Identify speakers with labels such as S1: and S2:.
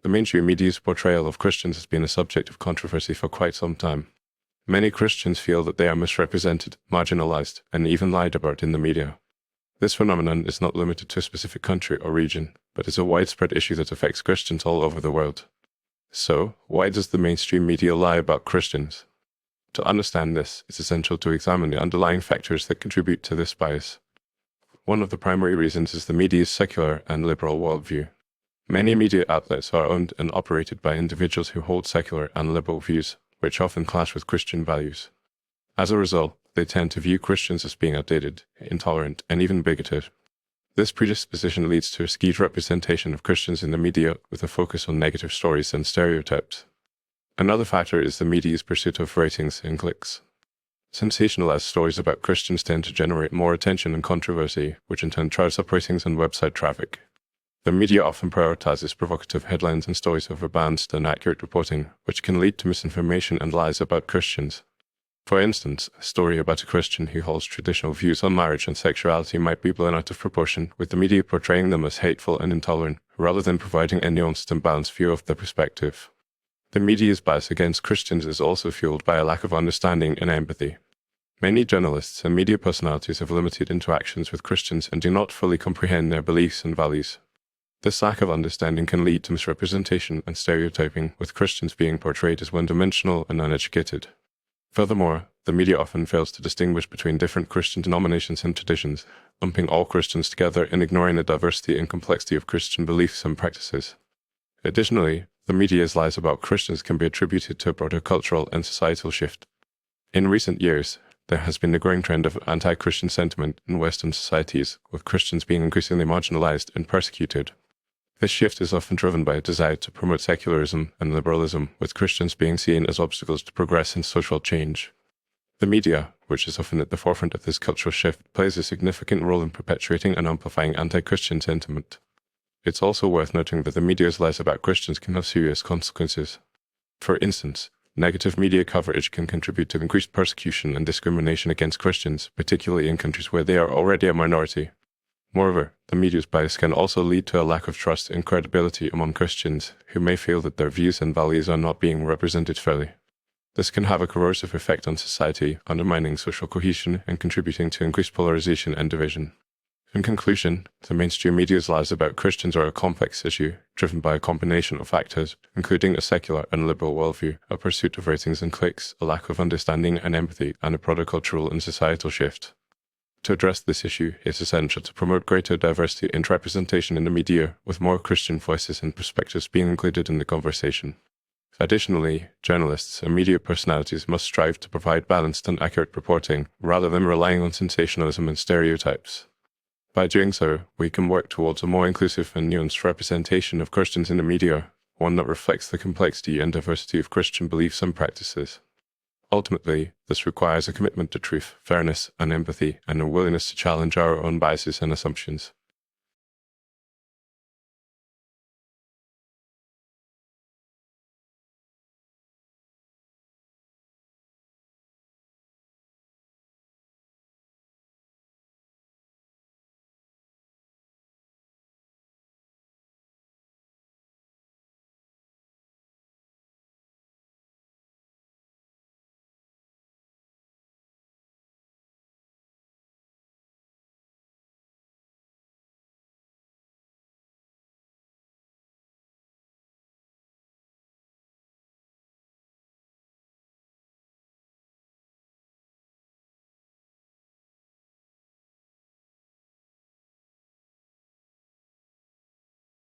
S1: The mainstream media's portrayal of Christians has been a subject of controversy for quite some time. Many Christians feel that they are misrepresented, marginalized, and even lied about in the media. This phenomenon is not limited to a specific country or region, but is a widespread issue that affects Christians all over the world. So, why does the mainstream media lie about Christians? To understand this, it's essential to examine the underlying factors that contribute to this bias. One of the primary reasons is the media's secular and liberal worldview. Many media outlets are owned and operated by individuals who hold secular and liberal views, which often clash with Christian values. As a result, they tend to view Christians as being outdated, intolerant, and even bigoted. This predisposition leads to a skewed representation of Christians in the media with a focus on negative stories and stereotypes. Another factor is the media's pursuit of ratings and clicks. Sensationalized stories about Christians tend to generate more attention and controversy, which in turn drives up ratings and website traffic. The media often prioritizes provocative headlines and stories over balanced and accurate reporting, which can lead to misinformation and lies about Christians. For instance, a story about a Christian who holds traditional views on marriage and sexuality might be blown out of proportion, with the media portraying them as hateful and intolerant, rather than providing a nuanced and balanced view of their perspective. The media's bias against Christians is also fueled by a lack of understanding and empathy. Many journalists and media personalities have limited interactions with Christians and do not fully comprehend their beliefs and values. This lack of understanding can lead to misrepresentation and stereotyping, with Christians being portrayed as one-dimensional and uneducated. Furthermore, the media often fails to distinguish between different Christian denominations and traditions, lumping all Christians together and ignoring the diversity and complexity of Christian beliefs and practices. Additionally, the media's lies about Christians can be attributed to a broader cultural and societal shift. In recent years, there has been a growing trend of anti-Christian sentiment in Western societies, with Christians being increasingly marginalized and persecuted. This shift is often driven by a desire to promote secularism and liberalism, with Christians being seen as obstacles to progress and social change. The media, which is often at the forefront of this cultural shift, plays a significant role in perpetuating and amplifying anti-Christian sentiment. It's also worth noting that the media's lies about Christians can have serious consequences. For instance, negative media coverage can contribute to increased persecution and discrimination against Christians, particularly in countries where they are already a minority. Moreover, the media's bias can also lead to a lack of trust and credibility among Christians, who may feel that their views and values are not being represented fairly. This can have a corrosive effect on society, undermining social cohesion and contributing to increased polarization and division. In conclusion, the mainstream media's lies about Christians are a complex issue, driven by a combination of factors, including a secular and liberal worldview, a pursuit of ratings and clicks, a lack of understanding and empathy, and a broader cultural and societal shift. To address this issue, it's essential to promote greater diversity and representation in the media, with more Christian voices and perspectives being included in the conversation. Additionally, journalists and media personalities must strive to provide balanced and accurate reporting, rather than relying on sensationalism and stereotypes. By doing so, we can work towards a more inclusive and nuanced representation of Christians in the media, one that reflects the complexity and diversity of Christian beliefs and practices. Ultimately, this requires a commitment to truth, fairness, and empathy, and a willingness to challenge our own biases and assumptions.